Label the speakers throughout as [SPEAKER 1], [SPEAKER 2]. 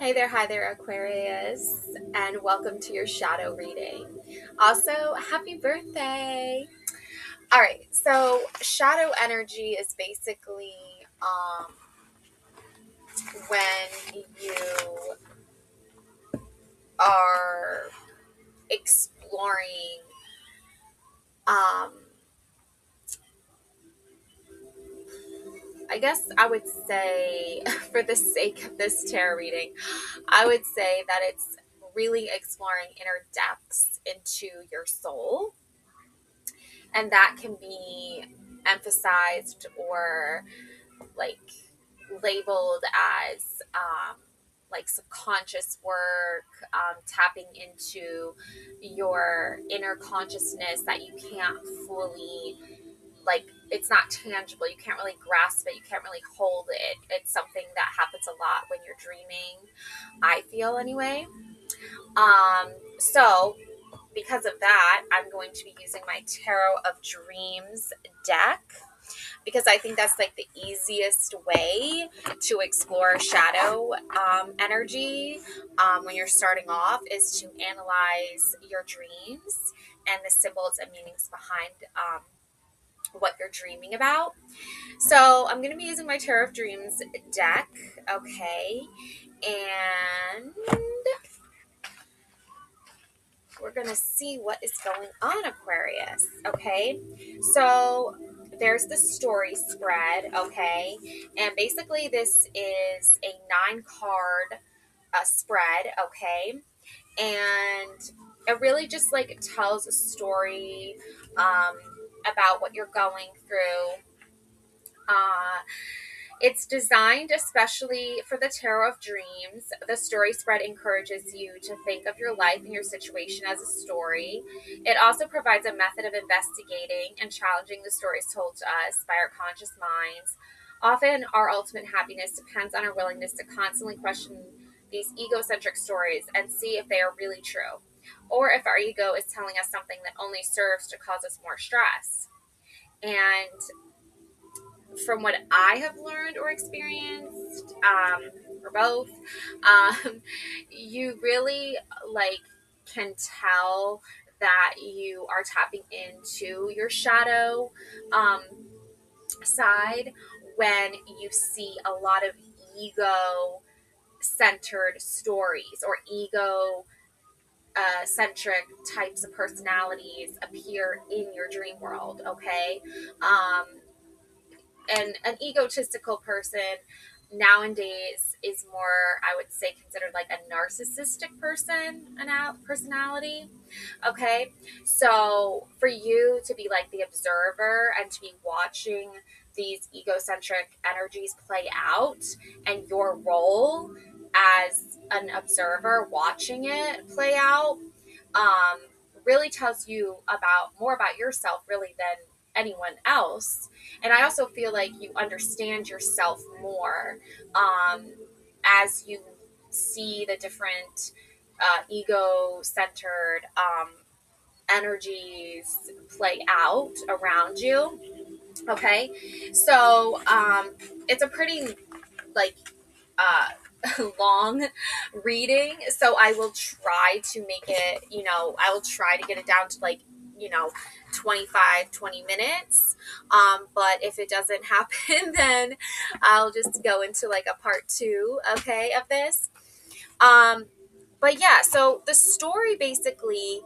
[SPEAKER 1] Hi there, Aquarius, and welcome to your shadow reading. Also, happy birthday! All right, so shadow energy is basically when you are exploring, um, I guess I would say, for the sake of this tarot reading, I would say that it's really exploring inner depths into your soul, and that can be emphasized or like labeled as like subconscious work, tapping into your inner consciousness that you can't fully, like, it's not tangible, you can't really grasp it, you can't really hold it. It's something that happens a lot when you're dreaming, I feel anyway. So because of that, I'm going to be using my Tarot of Dreams deck because I think that's like the easiest way to explore shadow energy when you're starting off, is to analyze your dreams and the symbols and meanings behind what you're dreaming about. So I'm going to be using my Tarot of Dreams deck, okay, and we're going to see what is going on, Aquarius, okay? So there's the story spread, okay? And basically this is a 9-card spread, okay? And it really just like tells a story about what you're going through. It's designed especially for the Tarot of Dreams. The story spread encourages you to think of your life and your situation as a story. It also provides a method of investigating and challenging the stories told to us by our conscious minds. Often, our ultimate happiness depends on our willingness to constantly question these egocentric stories and see if they are really true, or if our ego is telling us something that only serves to cause us more stress. And from what I have learned or experienced, or both, you really like can tell that you are tapping into your shadow side when you see a lot of ego centered stories or ego centric types of personalities appear in your dream world, okay? And an egotistical person nowadays is more, I would say, considered like a narcissistic personality. Okay, so for you to be like the observer and to be watching these egocentric energies play out, and your role as an observer watching it play out, um, really tells you about more about yourself really than anyone else. And I also feel like you understand yourself more as you see the different ego centered energies play out around you. Okay, so it's a pretty like long reading, so I will try to make it, I will try to get it down to like, 20 minutes, but if it doesn't happen, then I'll just go into like a part 2, okay, of this. But yeah, so the story basically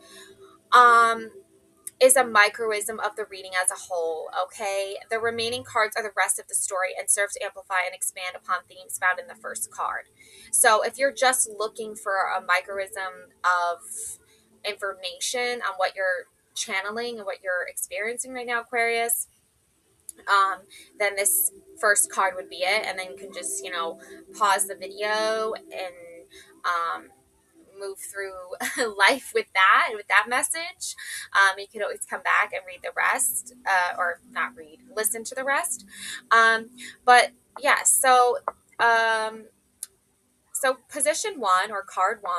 [SPEAKER 1] is a microism of the reading as a whole, okay? The remaining cards are the rest of the story and serve to amplify and expand upon themes found in the first card. So if you're just looking for a microism of information on what you're channeling and what you're experiencing right now, Aquarius, then this first card would be it. And then you can just, pause the video and move through life with that message. You could always come back and read the rest, or not read, listen to the rest. But yeah, so position 1 or card 1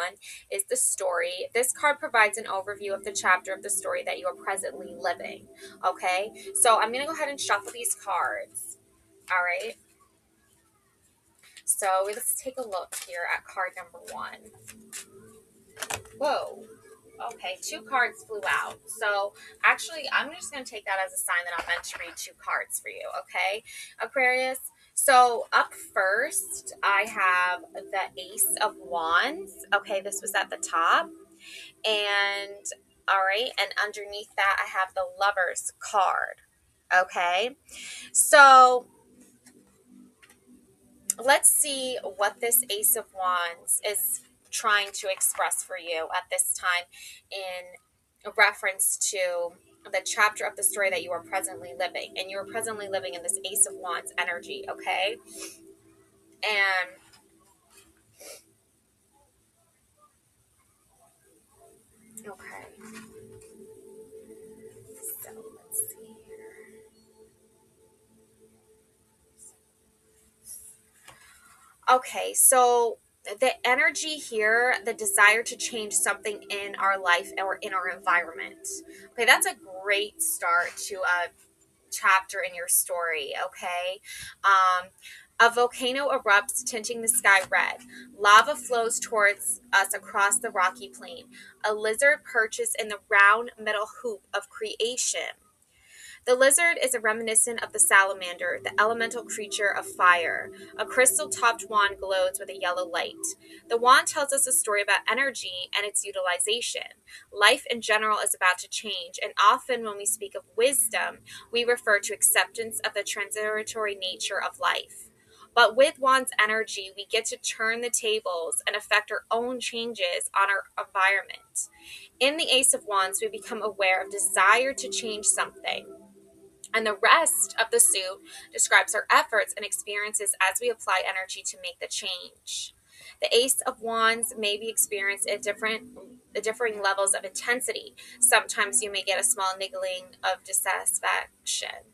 [SPEAKER 1] is the story. This card provides an overview of the chapter of the story that you are presently living. Okay, so I'm going to go ahead and shuffle these cards. All right. So let's take a look here at card number 1. Whoa. Okay, 2 cards flew out. So actually, I'm just going to take that as a sign that I'm meant to read 2 cards for you, okay, Aquarius? So up first, I have the Ace of Wands. Okay, this was at the top. And, all right, and underneath that, I have the Lover's card, okay? So let's see what this Ace of Wands is trying to express for you at this time in reference to the chapter of the story that you are presently living. And you are presently living in this Ace of Wands energy, okay? And okay. So let's see here. Okay, so the energy here, the desire to change something in our life or in our environment. Okay, that's a great start to a chapter in your story, okay? A volcano erupts, tinting the sky red. Lava flows towards us across the rocky plain. A lizard perches in the round metal hoop of creation. The lizard is a reminiscent of the salamander, the elemental creature of fire. A crystal-topped wand glows with a yellow light. The wand tells us a story about energy and its utilization. Life in general is about to change, and often when we speak of wisdom, we refer to acceptance of the transitory nature of life. But with wand's energy, we get to turn the tables and affect our own changes on our environment. In the Ace of Wands, we become aware of desire to change something. And the rest of the suit describes our efforts and experiences as we apply energy to make the change. The Ace of Wands may be experienced at differing levels of intensity. Sometimes you may get a small niggling of dissatisfaction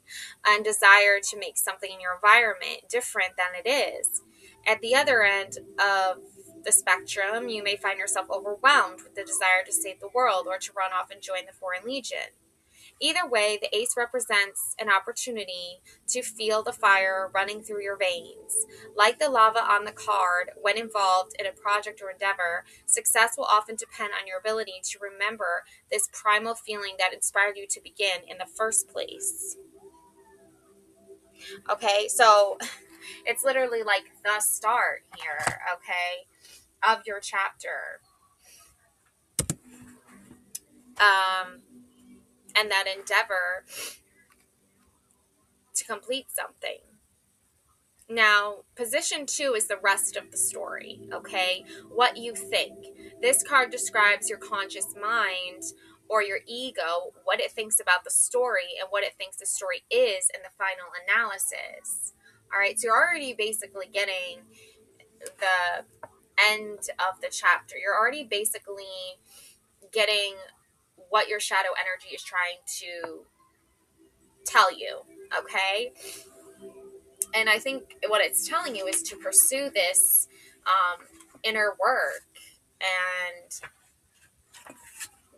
[SPEAKER 1] and desire to make something in your environment different than it is. At the other end of the spectrum, you may find yourself overwhelmed with the desire to save the world or to run off and join the Foreign Legion. Either way, the ace represents an opportunity to feel the fire running through your veins. Like the lava on the card, when involved in a project or endeavor, success will often depend on your ability to remember this primal feeling that inspired you to begin in the first place. Okay, so it's literally like the start here, okay, of your chapter. And that endeavor to complete something. Now, position 2 is the rest of the story, okay? What you think. This card describes your conscious mind or your ego, what it thinks about the story and what it thinks the story is in the final analysis. All right, so you're already basically getting the end of the chapter. You're already basically getting what your shadow energy is trying to tell you, okay? And I think what it's telling you is to pursue this inner work and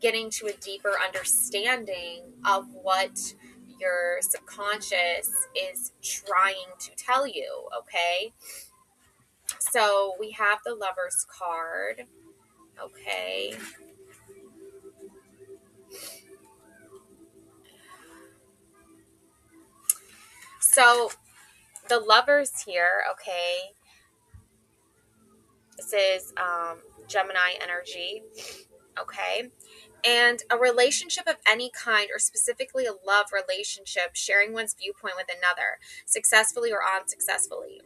[SPEAKER 1] getting to a deeper understanding of what your subconscious is trying to tell you, okay? So we have the Lover's card, okay? So the Lovers here, okay, this is Gemini energy, okay? And a relationship of any kind, or specifically a love relationship, sharing one's viewpoint with another, successfully or unsuccessfully,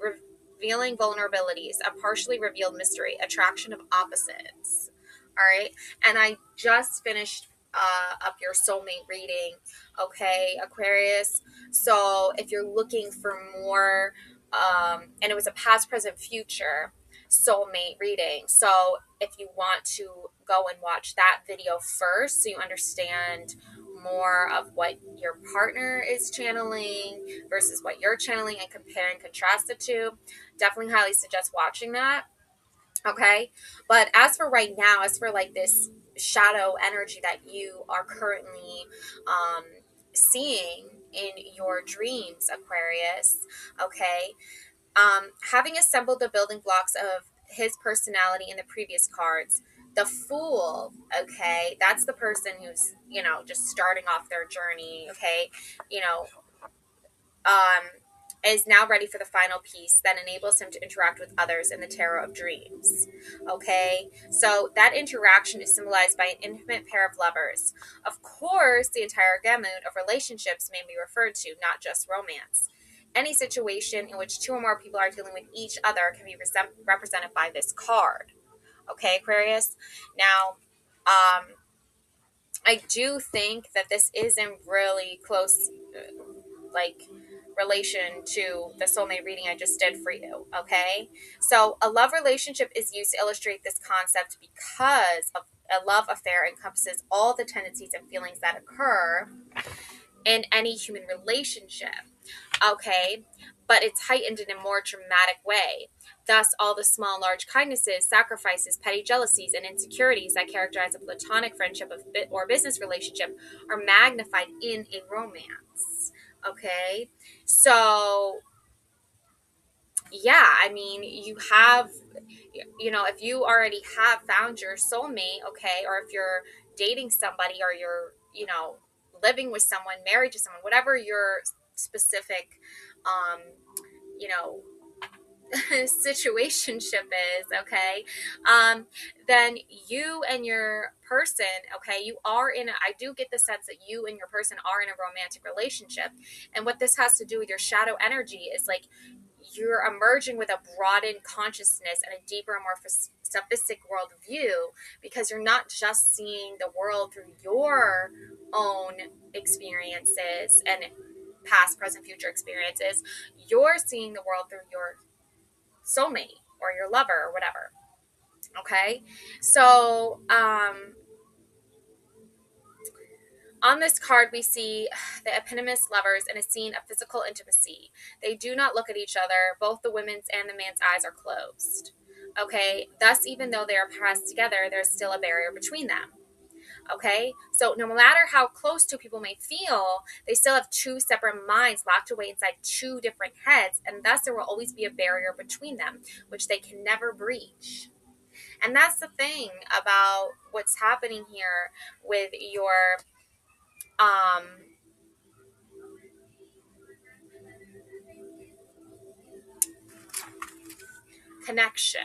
[SPEAKER 1] revealing vulnerabilities, a partially revealed mystery, attraction of opposites. All right. And I just finished up your soulmate reading. Okay, Aquarius. So if you're looking for more, and it was a past, present, future soulmate reading. So if you want to go and watch that video first so you understand more of what your partner is channeling versus what you're channeling and compare and contrast the two, definitely highly suggest watching that. Okay. But as for right now, as for like this shadow energy that you are currently seeing in your dreams, Aquarius, okay, Having assembled the building blocks of his personality in the previous cards, the Fool, okay, that's the person who's, just starting off their journey, okay, you know, um, is now ready for the final piece that enables him to interact with others in the Tarot of Dreams. Okay, so that interaction is symbolized by an intimate pair of lovers. Of course, the entire gamut of relationships may be referred to, not just romance. Any situation in which two or more people are dealing with each other can be represented by this card. Okay, Aquarius? Now, I do think that this is in really close, like, relation to the soulmate reading I just did for you. Okay, so a love relationship is used to illustrate this concept because a love affair encompasses all the tendencies and feelings that occur in any human relationship. Okay, but it's heightened in a more dramatic way. Thus, all the small and large kindnesses, sacrifices, petty jealousies, and insecurities that characterize a platonic friendship or business relationship are magnified in a romance. Okay, so yeah, I mean, if you already have found your soulmate, okay, or if you're dating somebody or you're, living with someone, married to someone, whatever your specific, um, you know, situationship is, okay, then you and your person, okay, I do get the sense that you and your person are in a romantic relationship. And what this has to do with your shadow energy is like you're emerging with a broadened consciousness and a deeper and more sophisticated world view, because you're not just seeing the world through your own experiences and past, present, future experiences. You're seeing the world through your soulmate or your lover or whatever. Okay, so on this card we see the eponymous lovers in a scene of physical intimacy. They do not look at each other. Both the women's and the man's eyes are closed. Okay, thus even though they are passed together, there's still a barrier between them. Okay, so no matter how close two people may feel, they still have two separate minds locked away inside two different heads, and thus there will always be a barrier between them, which they can never breach. And that's the thing about what's happening here with your um, connection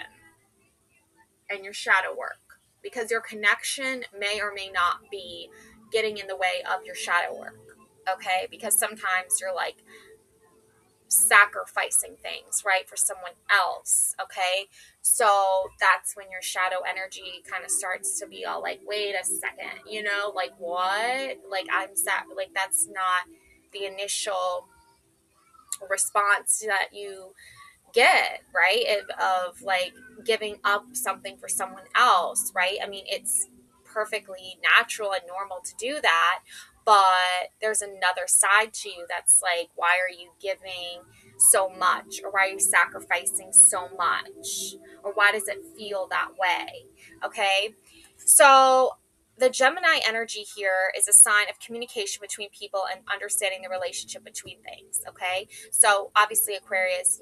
[SPEAKER 1] and your shadow work. Because your connection may or may not be getting in the way of your shadow work. Okay, because sometimes you're like sacrificing things, right, for someone else. Okay, so that's when your shadow energy kind of starts to be all like, wait a second, like what, like like that's not the initial response that you get, right, of like giving up something for someone else, right? I mean, it's perfectly natural and normal to do that, but there's another side to you that's like, why are you giving so much, or why are you sacrificing so much, or why does it feel that way? Okay, so the Gemini energy here is a sign of communication between people and understanding the relationship between things. Okay, so obviously Aquarius,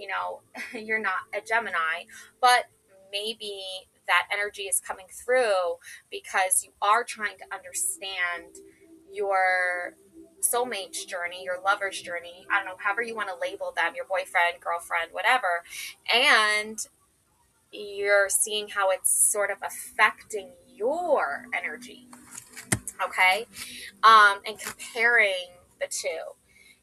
[SPEAKER 1] you're not a Gemini, but maybe that energy is coming through because you are trying to understand your soulmate's journey, your lover's journey, I don't know, however you want to label them, your boyfriend, girlfriend, whatever, and you're seeing how it's sort of affecting your energy, okay, and comparing the two.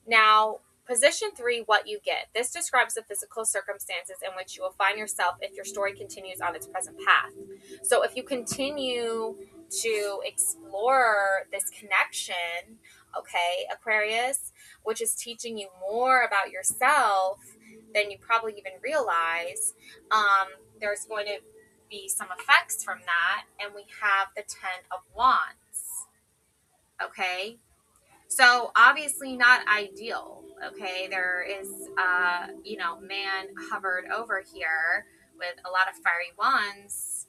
[SPEAKER 1] Now, position 3, what you get. This describes the physical circumstances in which you will find yourself if your story continues on its present path. So if you continue to explore this connection, okay, Aquarius, which is teaching you more about yourself than you probably even realize, there's going to be some effects from that. And we have the 10 of Wands. Okay, so obviously not ideal. Okay, there is, man hovered over here with a lot of fiery wands,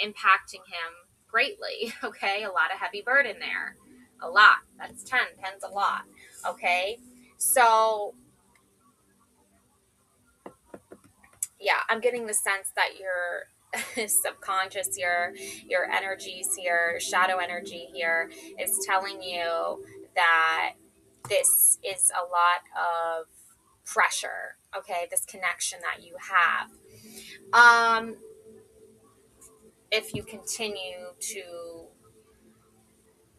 [SPEAKER 1] impacting him greatly. Okay, a lot of heavy burden there. A lot. That's 10. 10's a lot. Okay, so Yeah, I'm getting the sense that your subconscious, your energies here, shadow energy here, is telling you that this is a lot of pressure. Okay, this connection that you have. If you continue to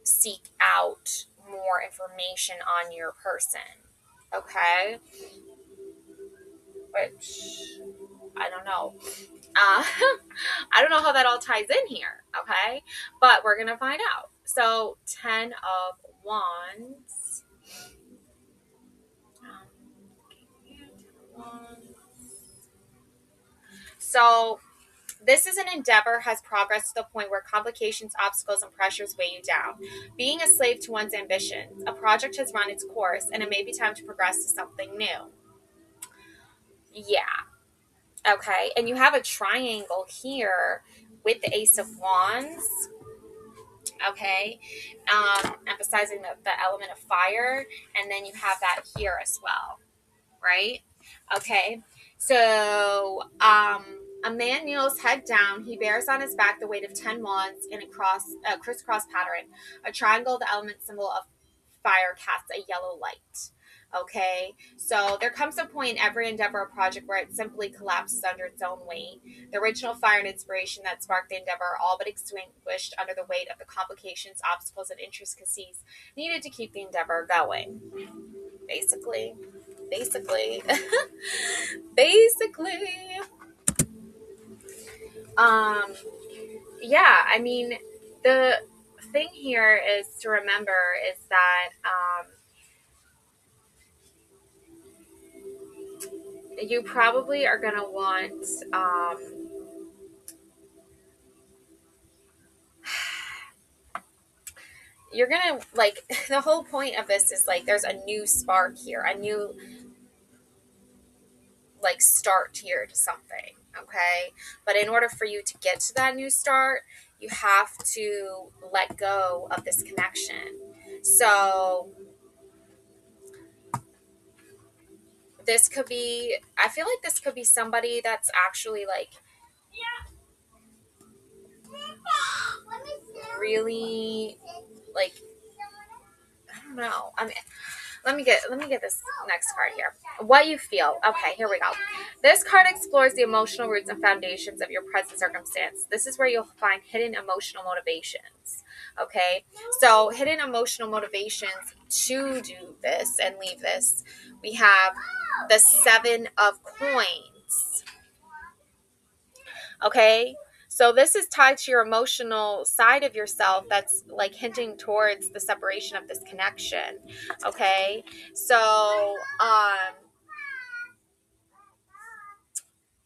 [SPEAKER 1] seek out more information on your person, okay, which I don't know. I don't know how that all ties in here, okay? But we're going to find out. So, 10 of Wands. So, this is an endeavor has progressed to the point where complications, obstacles, and pressures weigh you down. Being a slave to one's ambitions, a project has run its course, and it may be time to progress to something new. Yeah. Okay. And you have a triangle here with the Ace of Wands. Okay, emphasizing the element of fire, and then you have that here as well, right? Okay, so a man kneels head down. He bears on his back the weight of 10 wands in a crisscross pattern. A triangle, the element symbol of fire, casts a yellow light. Okay, so there comes a point in every endeavor or project where it simply collapses under its own weight. The original fire and inspiration that sparked the endeavor are all but extinguished under the weight of the complications, obstacles, and intricacies needed to keep the endeavor going. Basically. Basically. Basically. Yeah, I mean, the thing here is to remember is that you probably are going to want you're going to like the whole point of this is like there's a new spark here, a new like start here to something, okay? But in order for you to get to that new start, you have to let go of this connection. So this could be, I feel like this could be somebody that's actually like really like, I don't know. I mean, let me get this next card here. What you feel. Okay, here we go. This card explores the emotional roots and foundations of your present circumstance. This is where you'll find hidden emotional motivations. Okay, so hidden emotional motivations to do this and leave this. We have the 7 of Coins. Okay, so this is tied to your emotional side of yourself that's like hinting towards the separation of this connection. Okay, so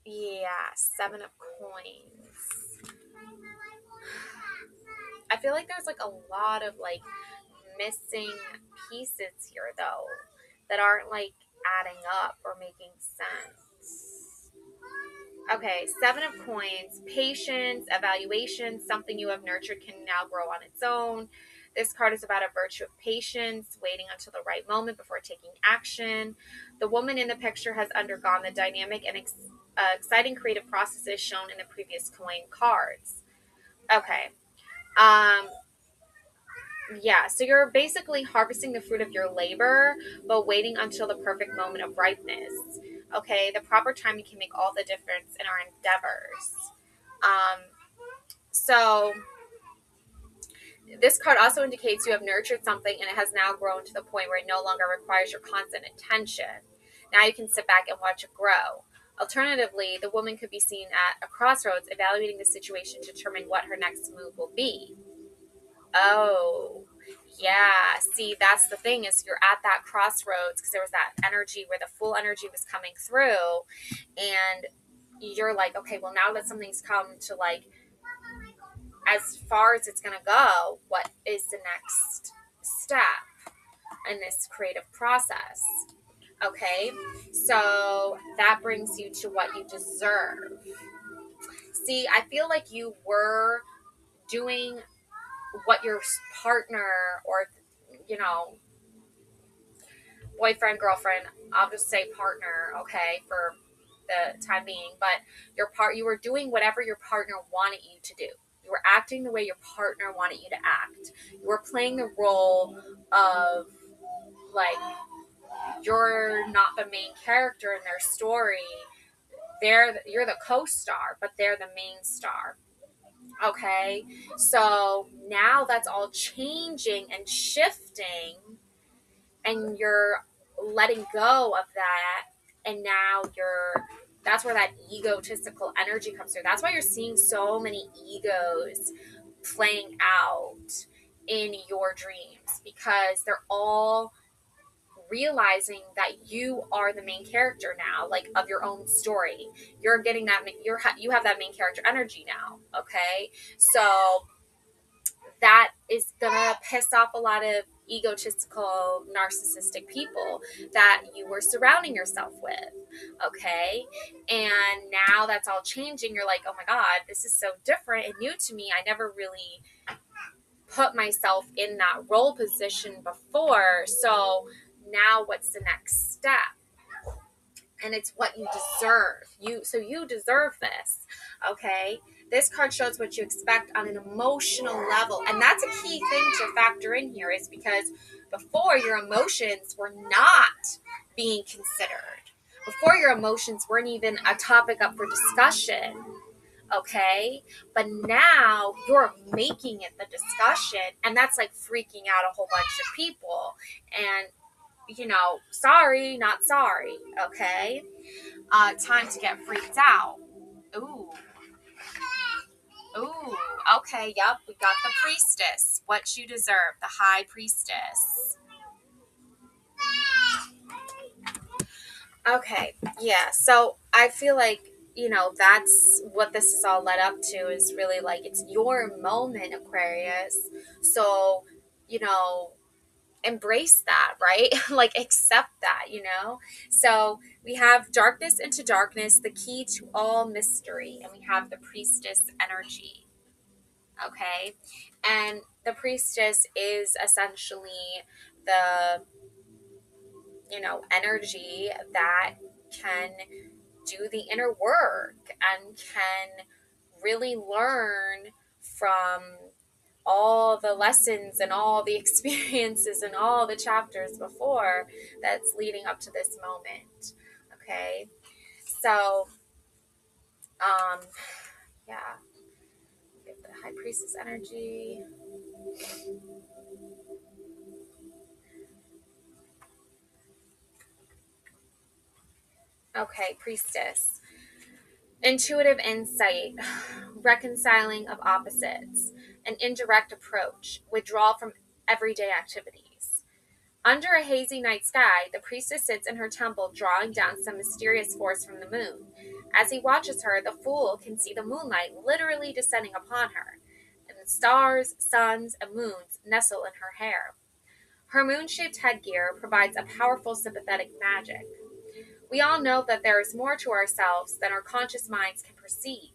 [SPEAKER 1] yeah, 7 of Coins. I feel like there's like a lot of like missing pieces here though that aren't like adding up or making sense. Okay, 7 of Coins, patience, evaluation, something you have nurtured can now grow on its own. This card is about a virtue of patience, waiting until the right moment before taking action. The woman in the picture has undergone the dynamic and exciting creative processes shown in the previous coin cards. Okay. Um, yeah, so you're basically harvesting the fruit of your labor, but waiting until the perfect moment of ripeness. Okay, the proper timing can make all the difference in our endeavors. Um, so this card also indicates you have nurtured something and it has now grown to the point where it no longer requires your constant attention. Now you can sit back and watch it grow. Alternatively, the woman could be seen at a crossroads evaluating the situation to determine what her next move will be. Oh, yeah. See, that's the thing is you're at that crossroads because there was that energy where the full energy was coming through and you're like, okay, well now that something's come to like as far as it's going to go, what is the next step in this creative process? Okay, so that brings you to what you deserve. See, I feel like you were doing what your partner or, you know, boyfriend, girlfriend, I'll just say partner, okay, for the time being, but you were doing whatever your partner wanted you to do. You were acting the way your partner wanted you to act. You were playing the role of, like, you're not the main character in their story. You're the co-star, but they're the main star. Okay, so now that's all changing and shifting, and you're letting go of that, and now that's where that egotistical energy comes through. That's why you're seeing so many egos playing out in your dreams, because they're all realizing that you are the main character now, like, of your own story. You're getting that, you have that main character energy now. Okay, so that is gonna piss off a lot of egotistical, narcissistic people that you were surrounding yourself with. Okay, and now that's all changing. You're like, oh my god, this is so different and new to me. I never really put myself in that role position before. So now what's the next step? And it's what you deserve. You deserve this. Okay, this card shows what you expect on an emotional level, and that's a key thing to factor in here, is because before, your emotions were not being considered. Before, your emotions weren't even a topic up for discussion. Okay, but now you're making it the discussion, and that's like freaking out a whole bunch of people. And sorry, not sorry. Okay, time to get freaked out. Ooh. Okay, yep, we got the priestess. What you deserve, the high priestess. Okay, yeah, so I feel like, that's what this is all led up to, is really like, it's your moment, Aquarius. So, embrace that, right? Like, accept that. So we have darkness into darkness, the key to all mystery, and we have the priestess energy. Okay, and the priestess is essentially the energy that can do the inner work and can really learn from all the lessons and all the experiences and all the chapters before that's leading up to this moment. Okay, so yeah, get the high priestess energy. Okay, priestess. Intuitive insight, reconciling of opposites, an indirect approach, withdrawal from everyday activities. Under a hazy night sky, the priestess sits in her temple, drawing down some mysterious force from the moon. As he watches her, the fool can see the moonlight literally descending upon her, and the stars, suns, and moons nestle in her hair. Her moon-shaped headgear provides a powerful sympathetic magic. We all know that there is more to ourselves than our conscious minds can perceive.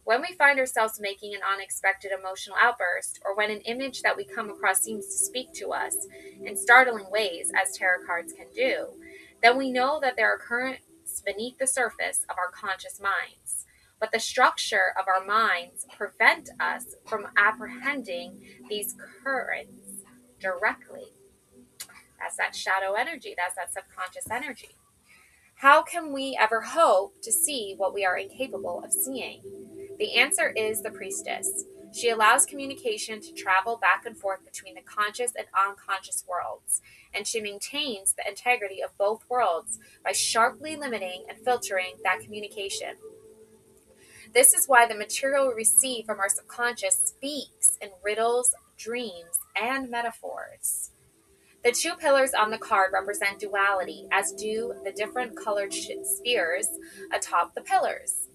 [SPEAKER 1] When we find ourselves making an unexpected emotional outburst, or when an image that we come across seems to speak to us in startling ways, as tarot cards can do, then we know that there are currents beneath the surface of our conscious minds. But the structure of our minds prevent us from apprehending these currents directly. That's that shadow energy. That's that subconscious energy. How can we ever hope to see what we are incapable of seeing? The answer is the priestess. She allows communication to travel back and forth between the conscious and unconscious worlds, and she maintains the integrity of both worlds by sharply limiting and filtering that communication. This is why the material we receive from our subconscious speaks in riddles, dreams, and metaphors. The two pillars on the card represent duality, as do the different colored spheres atop the pillars.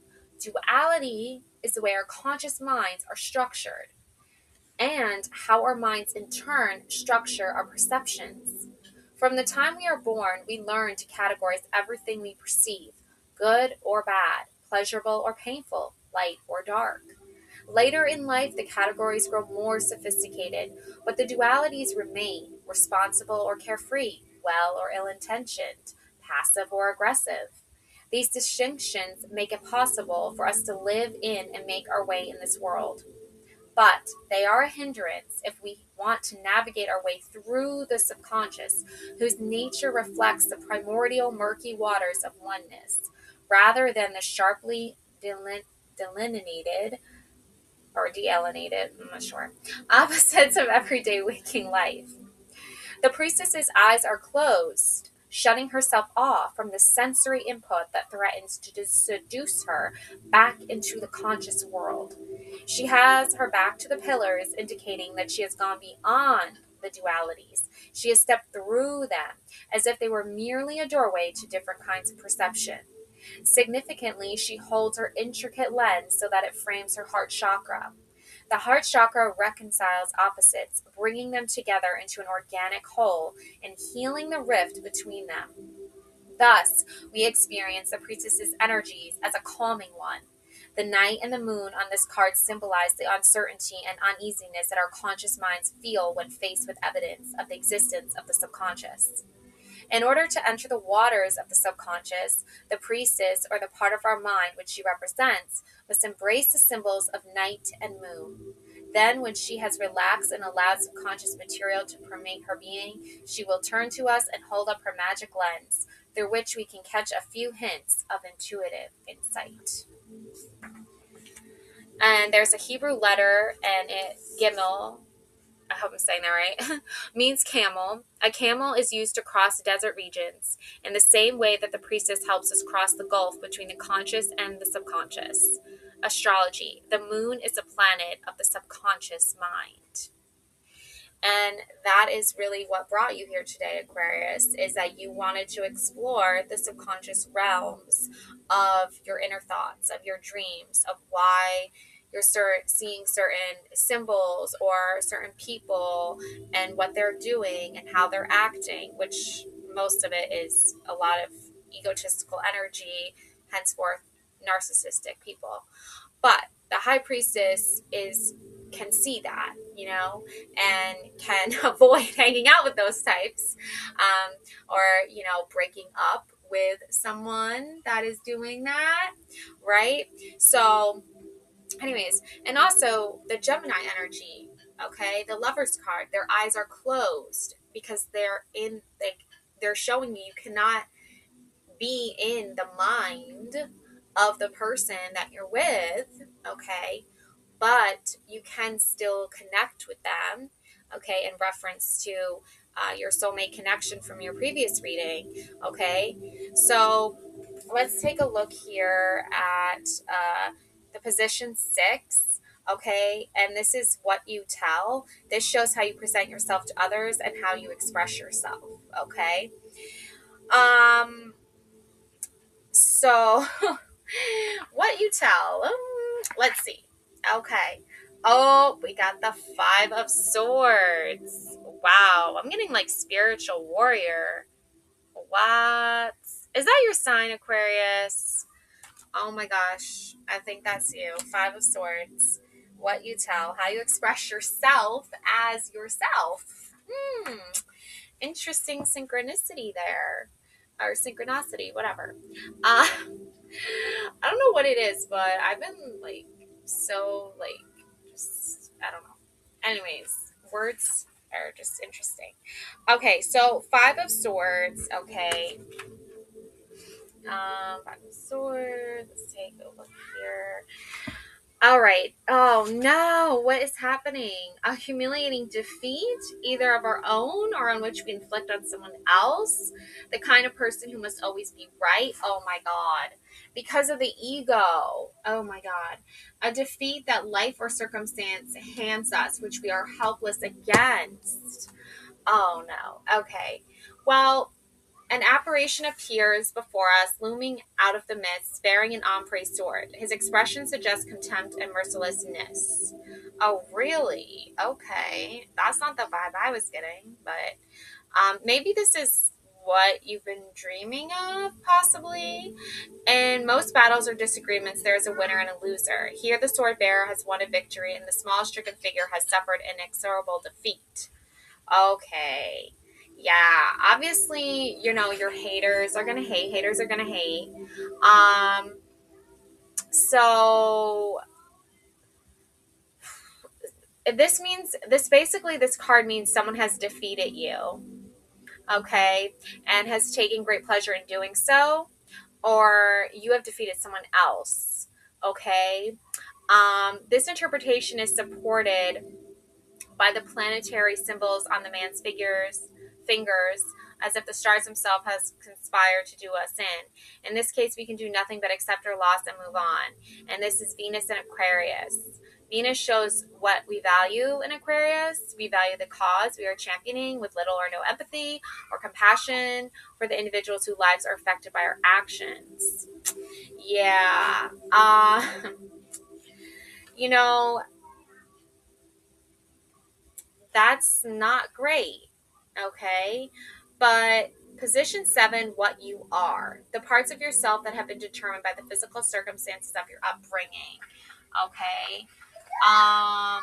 [SPEAKER 1] Duality is the way our conscious minds are structured, and how our minds in turn structure our perceptions. From the time we are born, we learn to categorize everything we perceive, good or bad, pleasurable or painful, light or dark. Later in life, the categories grow more sophisticated, but the dualities remain: responsible or carefree, well or ill-intentioned, passive or aggressive. These distinctions make it possible for us to live in and make our way in this world. But they are a hindrance if we want to navigate our way through the subconscious, whose nature reflects the primordial murky waters of oneness, rather than the sharply delineated I'm not sure, opposites of everyday waking life. The priestess's eyes are closed, shutting herself off from the sensory input that threatens to seduce her back into the conscious world. She has her back to the pillars, indicating that she has gone beyond the dualities. She has stepped through them, as if they were merely a doorway to different kinds of perception. Significantly, she holds her intricate lens so that it frames her heart chakra. The heart chakra reconciles opposites, bringing them together into an organic whole and healing the rift between them. Thus, we experience the priestess's energies as a calming one. The night and the moon on this card symbolize the uncertainty and uneasiness that our conscious minds feel when faced with evidence of the existence of the subconscious. In order to enter the waters of the subconscious, the priestess, or the part of our mind which she represents, must embrace the symbols of night and moon. Then, when she has relaxed and allowed subconscious material to permeate her being, she will turn to us and hold up her magic lens, through which we can catch a few hints of intuitive insight. And there's a Hebrew letter, and it, Gimel, I hope I'm saying that right, means camel. A camel is used to cross desert regions in the same way that the priestess helps us cross the gulf between the conscious and the subconscious. Astrology. The moon is a planet of the subconscious mind. And that is really what brought you here today, Aquarius, is that you wanted to explore the subconscious realms of your inner thoughts, of your dreams, of why you're seeing certain symbols or certain people and what they're doing and how they're acting, which most of it is a lot of egotistical energy, henceforth narcissistic people. But the high priestess can see that, and can avoid hanging out with those types, or, breaking up with someone that is doing that, right? So anyways, and also the Gemini energy, okay, the Lover's card, their eyes are closed because they're showing you cannot be in the mind of the person that you're with, okay, but you can still connect with them, okay, in reference to your soulmate connection from your previous reading, okay. So let's take a look here at the position 6, okay, and this is what you tell. This shows how you present yourself to others and how you express yourself, okay. So what you tell, let's see. Okay. Oh, we got the 5 of Swords. Wow. I'm getting like spiritual warrior. What? Is that your sign, Aquarius? Oh my gosh. I think that's you. 5 of Swords. What you tell, how you express yourself as yourself. Interesting synchronicity there. Or synchronicity, whatever. I don't know what it is, but I've been just, I don't know. Anyways, words are just interesting. Okay, so 5 of Swords, okay. 5 of Swords, let's take a look here. All right. Oh no, what is happening? A humiliating defeat, either of our own or on which we inflict on someone else. The kind of person who must always be right. Oh my God. Because of the ego. Oh my God. A defeat that life or circumstance hands us, which we are helpless against. Oh no. Okay. Well, an apparition appears before us, looming out of the midst, bearing an ombre sword. His expression suggests contempt and mercilessness. Oh, really? Okay. That's not the vibe I was getting, but maybe this is what you've been dreaming of, possibly. In most battles or disagreements, there is a winner and a loser. Here, the sword bearer has won a victory, and the small stricken figure has suffered inexorable defeat. Okay. Yeah, obviously, your haters are gonna hate. Haters are gonna hate. Um, so this card means someone has defeated you, okay, and has taken great pleasure in doing so, or you have defeated someone else, okay. This interpretation is supported by the planetary symbols on the man's fingers, as if the stars themselves has conspired to do us in. In this case, we can do nothing but accept our loss and move on. And this is Venus and Aquarius. Venus shows what we value in Aquarius. We value the cause we are championing with little or no empathy or compassion for the individuals whose lives are affected by our actions. Yeah. You know, that's not great, okay? But position 7, what you are, the parts of yourself that have been determined by the physical circumstances of your upbringing, okay? Um,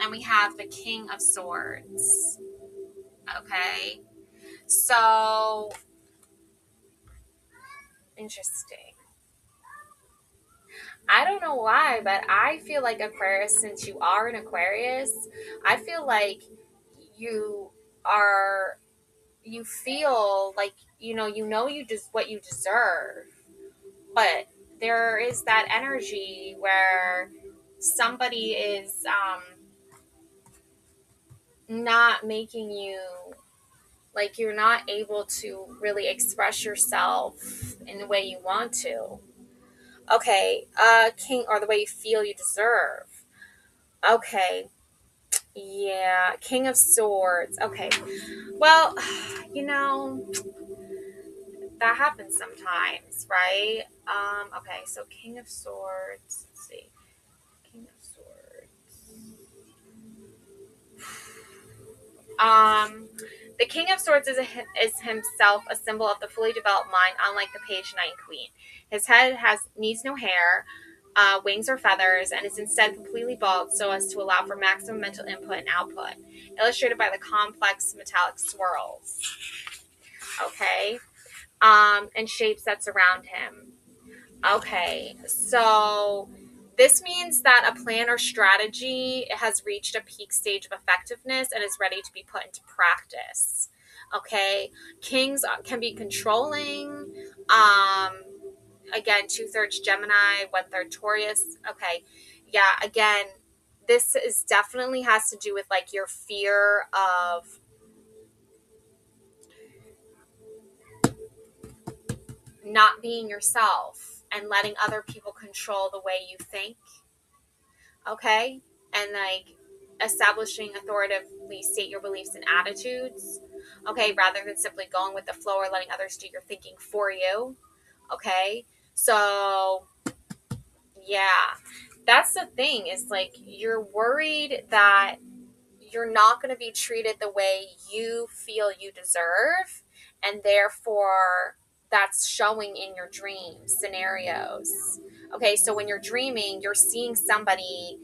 [SPEAKER 1] and we have the King of Swords, okay? So, interesting. I don't know why, but I feel like Aquarius, since you are an Aquarius, I feel like you are you feel like you just what you deserve, but there is that energy where somebody is not making you, like, you're not able to really express yourself in the way you want to, okay. King, or the way you feel you deserve, okay. Yeah, King of Swords, okay. Well, you know that happens sometimes, right? Okay, so King of Swords. Let's see. King of Swords. The King of Swords is himself a symbol of the fully developed mind, unlike the Page, Knight, and Queen. His head needs no hair, wings or feathers, and is instead completely bald so as to allow for maximum mental input and output, illustrated by the complex metallic swirls. Okay. And shapes that surround him. Okay, so this means that a plan or strategy has reached a peak stage of effectiveness and is ready to be put into practice. Okay, kings can be controlling. Again, 2/3 Gemini, 1/3 Taurus. Okay, yeah, again, this is definitely has to do with like your fear of not being yourself and letting other people control the way you think, okay? And like establishing authoritatively state your beliefs and attitudes, okay, rather than simply going with the flow or letting others do your thinking for you, okay? So, yeah, that's the thing, is like you're worried that you're not going to be treated the way you feel you deserve, and therefore that's showing in your dream scenarios. Okay, so when you're dreaming, you're seeing somebody,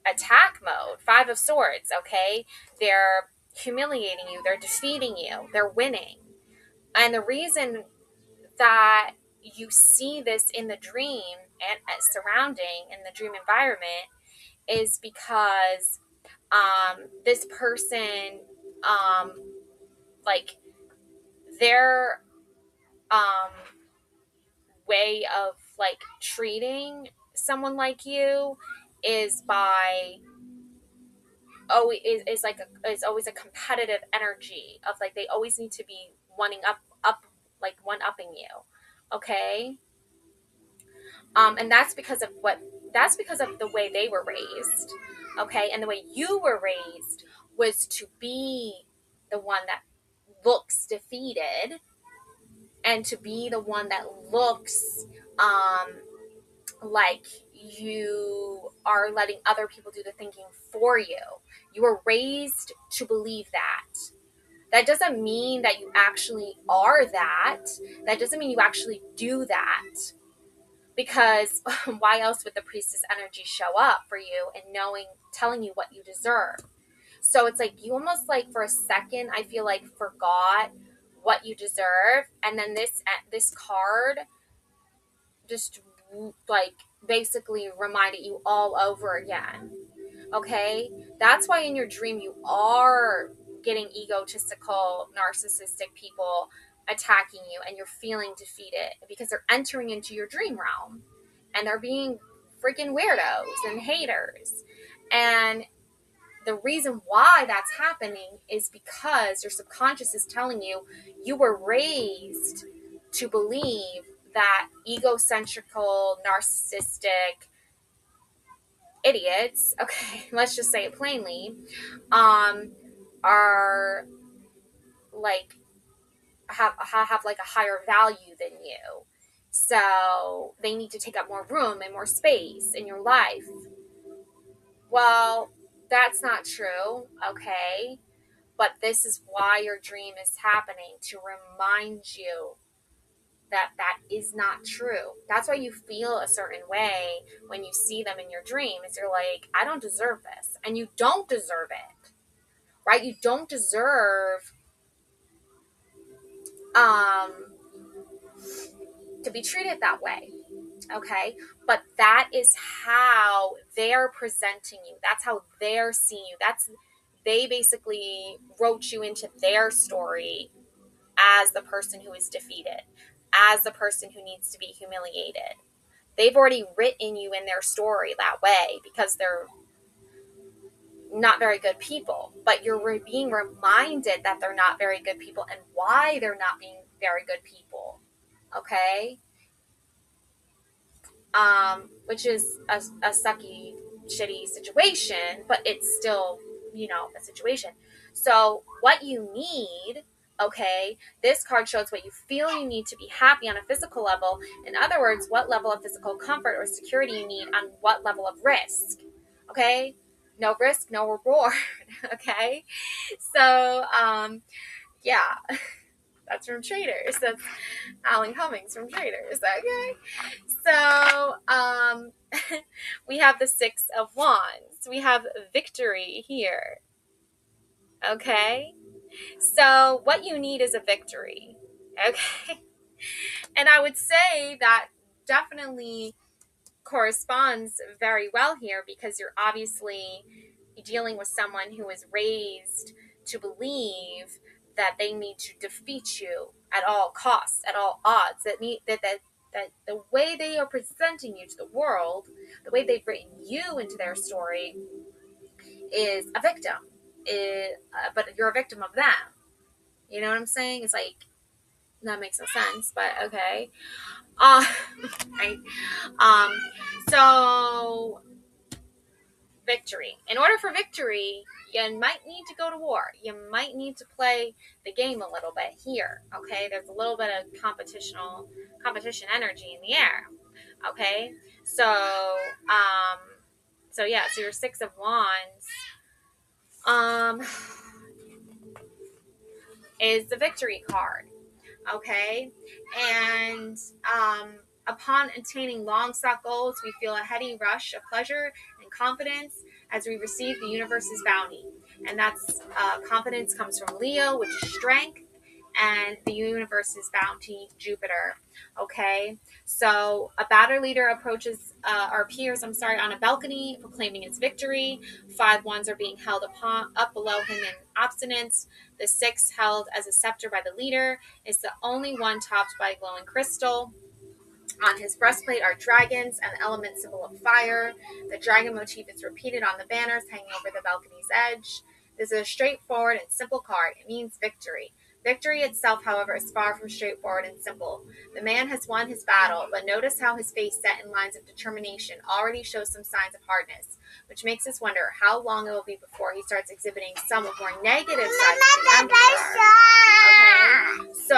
[SPEAKER 1] attack mode, 5 of Swords, okay? They're humiliating you, they're defeating you, they're winning. And the reason that you see this in the dream and surrounding in the dream environment is because this person, like, their um, way of like treating someone like you is by is always a competitive energy of like they always need to be wanting up like one upping you, okay. And that's because of the way they were raised, okay, and the way you were raised was to be the one that looks defeated and to be the one that looks like you are letting other people do the thinking for you. You were raised to believe that. That doesn't mean that you actually are that. That doesn't mean you actually do that. Because why else would the priestess energy show up for you and telling you what you deserve? So it's like you almost like for a second, I feel like forgot what you deserve. And then this card just like basically reminded you all over again. Okay? That's why in your dream you are getting egotistical, narcissistic people attacking you and you're feeling defeated because they're entering into your dream realm and they're being freaking weirdos and haters. And the reason why that's happening is because your subconscious is telling you you were raised to believe that egocentrical, narcissistic idiots, okay, let's just say it plainly, are like have like a higher value than you. So they need to take up more room and more space in your life. Well, that's not true, okay? But this is why your dream is happening, to remind you that that is not true. That's why you feel a certain way when you see them in your dream. Is you're like, I don't deserve this. And you don't deserve it, right? You don't deserve to be treated that way, okay? But that is how they're presenting you. That's how they're seeing you. They basically wrote you into their story as the person who is defeated, as the person who needs to be humiliated. They've already written you in their story that way because they're not very good people. But you're being reminded that they're not very good people and why they're not being very good people. Okay? Which is a sucky, shitty situation, but it's still, a situation. So what you need, okay, this card shows what you feel you need to be happy on a physical level. In other words, what level of physical comfort or security you need on what level of risk, okay? No risk, no reward, okay? So, yeah. That's from Traders. That's Alan Cummings from Traders. Okay. So, we have the Six of Wands. We have victory here. Okay. So, what you need is a victory. Okay. And I would say that definitely corresponds very well here because you're obviously dealing with someone who is raised to believe that they need to defeat you at all costs, at all odds. That the way they are presenting you to the world, the way they've written you into their story, is a victim. But you're a victim of them. You know what I'm saying? It's like that makes no sense, but okay. Right. So victory. In order for victory, you might need to go to war. You might need to play the game a little bit here. Okay, there's a little bit of competition energy in the air. Okay, so yeah, so your Six of Wands is the victory card. Okay, and upon attaining long sought goals, we feel a heady rush of pleasure and confidence as we receive the universe's bounty. And that's confidence comes from Leo, which is strength, and the universe's bounty, Jupiter. Okay, so a battle leader approaches appears on a balcony, proclaiming its victory. 5 wands are being held up below him in abstinence. The 6 held as a scepter by the leader is the only one topped by a glowing crystal. On his breastplate are dragons and the element symbol of fire. The dragon motif is repeated on the banners hanging over the balcony's edge. This is a straightforward and simple card. It means victory. Victory itself, however, is far from straightforward and simple. The man has won his battle, but notice how his face, set in lines of determination, already shows some signs of hardness, which makes us wonder how long it will be before he starts exhibiting some of more negative sides of the emperor. Okay, so,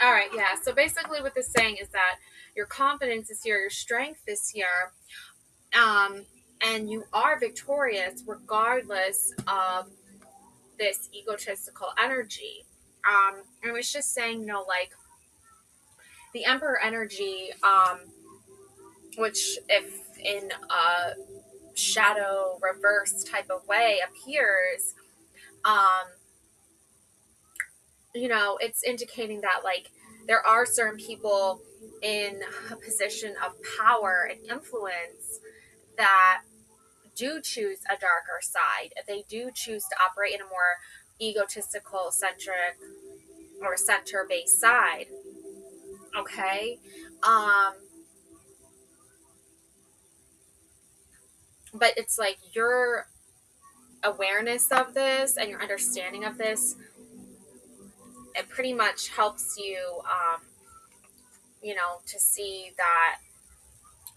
[SPEAKER 1] all right, yeah. So basically, what this is saying is that your confidence is here, your strength is here, and you are victorious regardless of this egotistical energy. And it's just saying, like, The Emperor energy, which if in a shadow reverse type of way appears, um, it's indicating that like there are certain people in a position of power and influence that do choose a darker side. They do choose to operate in a more egotistical, centric, or center-based side. Okay, but it's like your awareness of this and your understanding of this, it pretty much helps you, to see that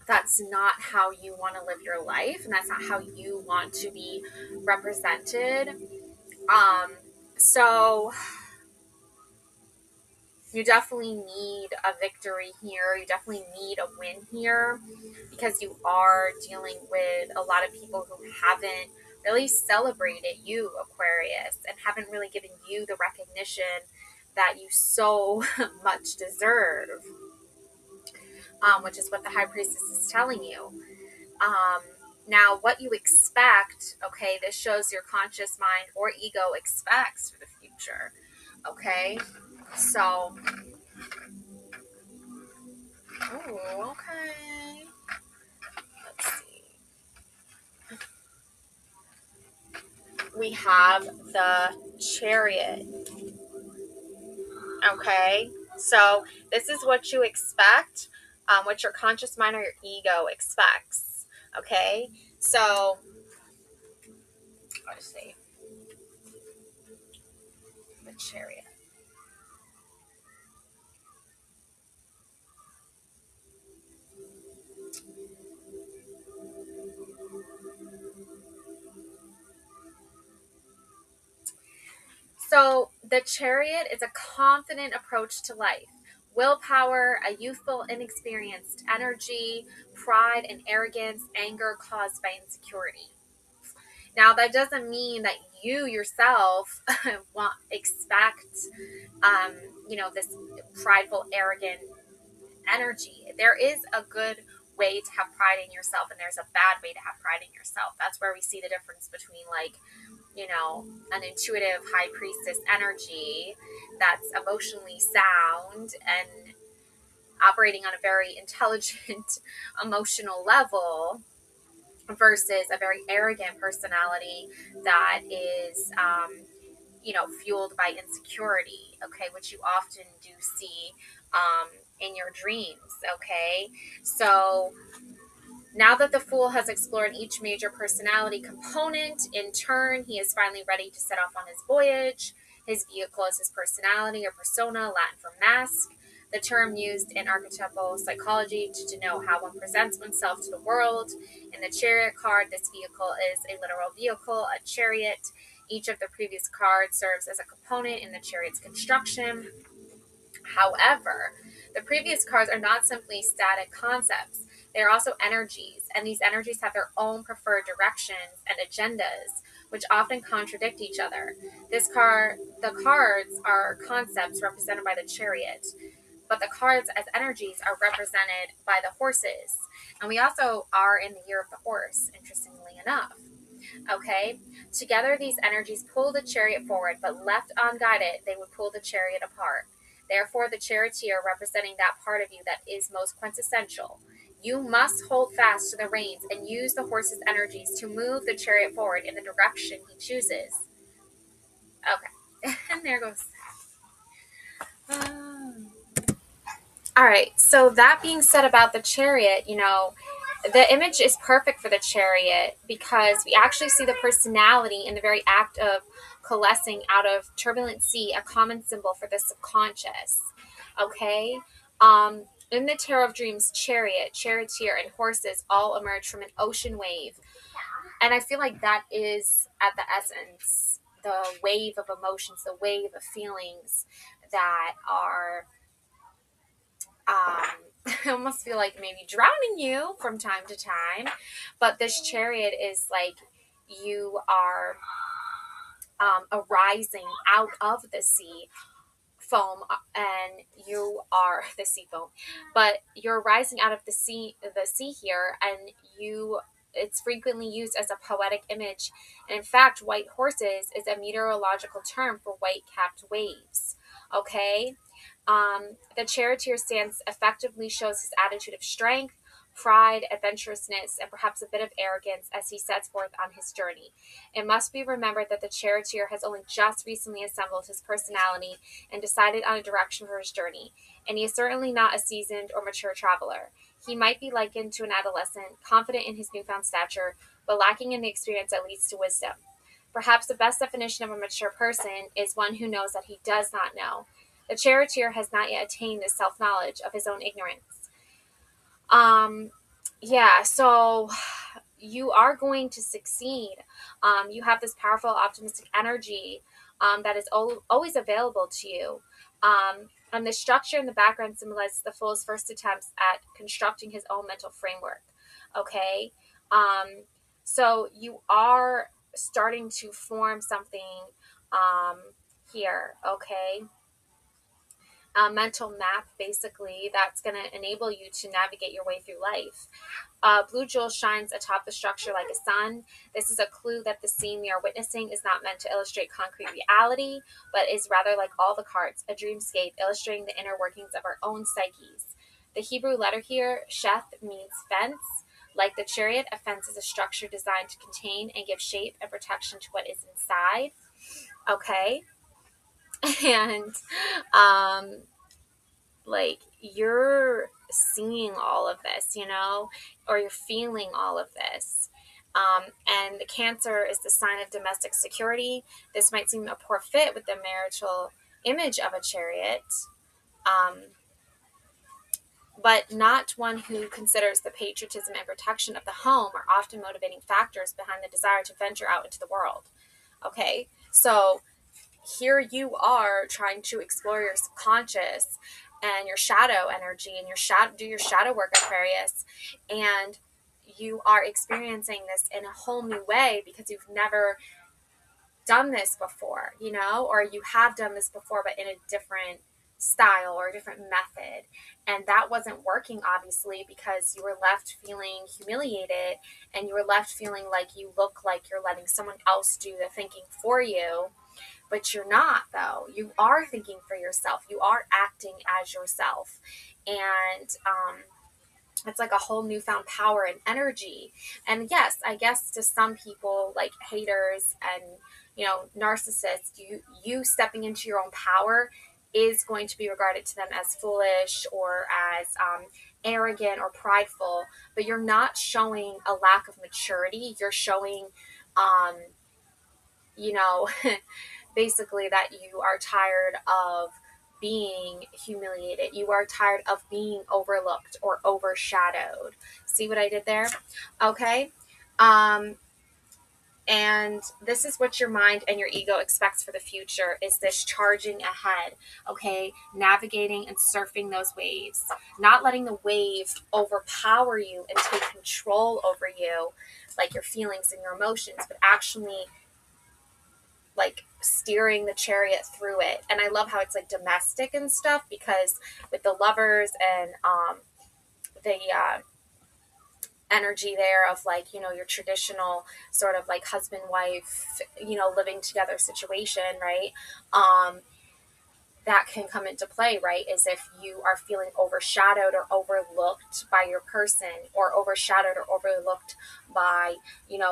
[SPEAKER 1] that's not how you want to live your life and that's not how you want to be represented. So you definitely need a victory here. You definitely need a win here because you are dealing with a lot of people who haven't really celebrated you, Aquarius, and haven't really given you the recognition that you so much deserve, which is what the High Priestess is telling you. Now, what you expect, okay, this shows your conscious mind or ego expects for the future, okay? So, oh, okay. Let's see. We have the Chariot, okay? So, this is what you expect, what your conscious mind or your ego expects, okay? So, let's see. The Chariot. So the Chariot is a confident approach to life. Willpower, a youthful, inexperienced energy, pride and arrogance, anger caused by insecurity. Now, that doesn't mean that you yourself expect, this prideful, arrogant energy. There is a good way to have pride in yourself, and there's a bad way to have pride in yourself. That's where we see the difference between, like, an intuitive high priestess energy that's emotionally sound and operating on a very intelligent emotional level versus a very arrogant personality that is, fueled by insecurity, okay, which you often do see in your dreams, okay? So now that the Fool has explored each major personality component in turn, he is finally ready to set off on his voyage. His vehicle is his personality or persona, Latin for mask, the term used in archetypal psychology to denote how one presents oneself to the world. In the Chariot card, this vehicle is a literal vehicle, a chariot. Each of the previous cards serves as a component in the chariot's construction. However, the previous cards are not simply static concepts. They are also energies, and these energies have their own preferred directions and agendas, which often contradict each other. The cards are concepts represented by the Chariot, but the cards as energies are represented by the horses. And we also are in the year of the horse, interestingly enough. Okay? Together, these energies pull the chariot forward, but left unguided, they would pull the chariot apart. Therefore, the charioteer representing that part of you that is most quintessential. You must hold fast to the reins and use the horse's energies to move the chariot forward in the direction he chooses. Okay. And there goes that. All right. So that being said about the chariot, the image is perfect for the chariot because we actually see the personality in the very act of coalescing out of turbulent sea, a common symbol for the subconscious. Okay? In the Tarot of Dreams, chariot, charioteer, and horses all emerge from an ocean wave. And I feel like that is, at the essence, the wave of emotions, the wave of feelings that are I almost feel like maybe drowning you from time to time. But this chariot is like you are arising out of the sea foam, and you are the sea foam, but you're rising out of the sea here, and it's frequently used as a poetic image. And in fact, white horses is a meteorological term for white-capped waves. Okay? The charioteer stance effectively shows his attitude of strength, pride, adventurousness, and perhaps a bit of arrogance as he sets forth on his journey. It must be remembered that the charioteer has only just recently assembled his personality and decided on a direction for his journey, and he is certainly not a seasoned or mature traveler. He might be likened to an adolescent, confident in his newfound stature, but lacking in the experience that leads to wisdom. Perhaps the best definition of a mature person is one who knows that he does not know. The charioteer has not yet attained this self-knowledge of his own ignorance. Yeah, so you are going to succeed. You have this powerful, optimistic energy that is always available to you. And the structure in the background symbolizes the fool's first attempts at constructing his own mental framework. Okay? So you are starting to form something here. Okay? A mental map, basically, that's going to enable you to navigate your way through life. Blue jewel shines atop the structure like a sun. This is a clue that the scene we are witnessing is not meant to illustrate concrete reality, but is rather like all the cards, a dreamscape illustrating the inner workings of our own psyches. The Hebrew letter here, sheth, means fence. Like the chariot, a fence is a structure designed to contain and give shape and protection to what is inside. Okay? And like, you're seeing all of this, or you're feeling all of this. And the Cancer is the sign of domestic security. This might seem a poor fit with the marital image of a chariot, but not one who considers the patriotism and protection of the home are often motivating factors behind the desire to venture out into the world. Okay, so here you are trying to explore your subconscious and your shadow energy and do your shadow work, Aquarius, and you are experiencing this in a whole new way because you've never done this before, or you have done this before but in a different style or a different method, and that wasn't working, obviously, because you were left feeling humiliated and you were left feeling like you look like you're letting someone else do the thinking for you. But you're not, though. You are thinking for yourself. You are acting as yourself. And it's like a whole newfound power and energy. And yes, I guess to some people, like haters and, narcissists, you stepping into your own power is going to be regarded to them as foolish or as arrogant or prideful. But you're not showing a lack of maturity. You're showing, basically that you are tired of being humiliated. You are tired of being overlooked or overshadowed. See what I did there? Okay. And this is what your mind and your ego expects for the future, is this charging ahead, okay? Navigating and surfing those waves. Not letting the wave overpower you and take control over you, like your feelings and your emotions, but actually like steering the chariot through it. And I love how it's like domestic and stuff, because with the lovers and the energy there of like, your traditional sort of like husband wife, living together situation, right? That can come into play, right? Is if you are feeling overshadowed or overlooked by your person, or overshadowed or overlooked by,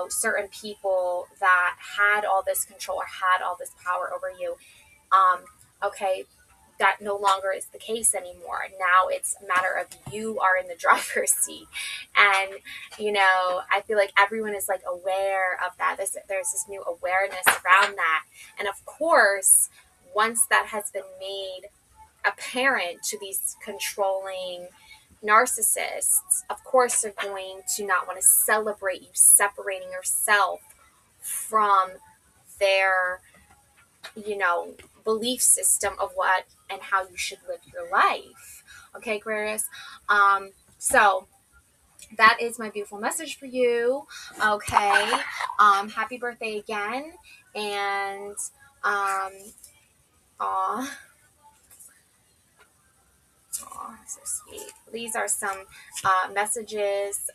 [SPEAKER 1] certain people that had all this control or had all this power over you. Okay, that no longer is the case anymore. Now it's a matter of you are in the driver's seat. And, I feel like everyone is like aware of that. There's this new awareness around that. And of course, once that has been made apparent to these controlling narcissists, of course they're going to not want to celebrate you separating yourself from their, belief system of what and how you should live your life. Okay, Aquarius? So that is my beautiful message for you. Okay. Happy birthday again. And, Oh, so sweet. These are some messages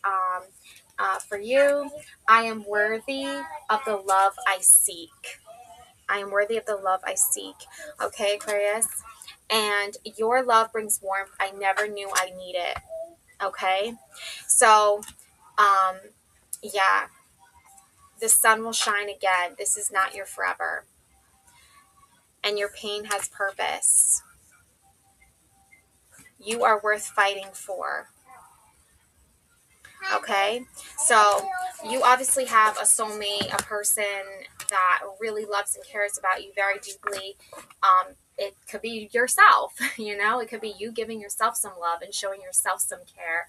[SPEAKER 1] for you. I am worthy of the love I seek. I am worthy of the love I seek. Okay, Aquarius? And your love brings warmth I never knew I needed. Okay? So, um, yeah, the sun will shine again. This is not your forever. And your pain has purpose. You are worth fighting for. Okay, so you obviously have a soulmate, a person that really loves and cares about you very deeply. It could be yourself, you know, it could be you giving yourself some love and showing yourself some care.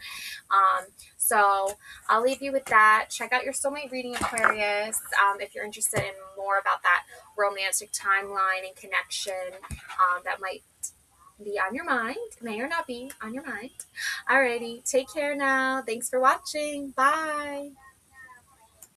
[SPEAKER 1] So I'll leave you with that. Check out your soulmate reading, Aquarius, if you're interested in more about that romantic timeline and connection that might be on your mind, may or not be on your mind. Alrighty, take care now. Thanks for watching. Bye.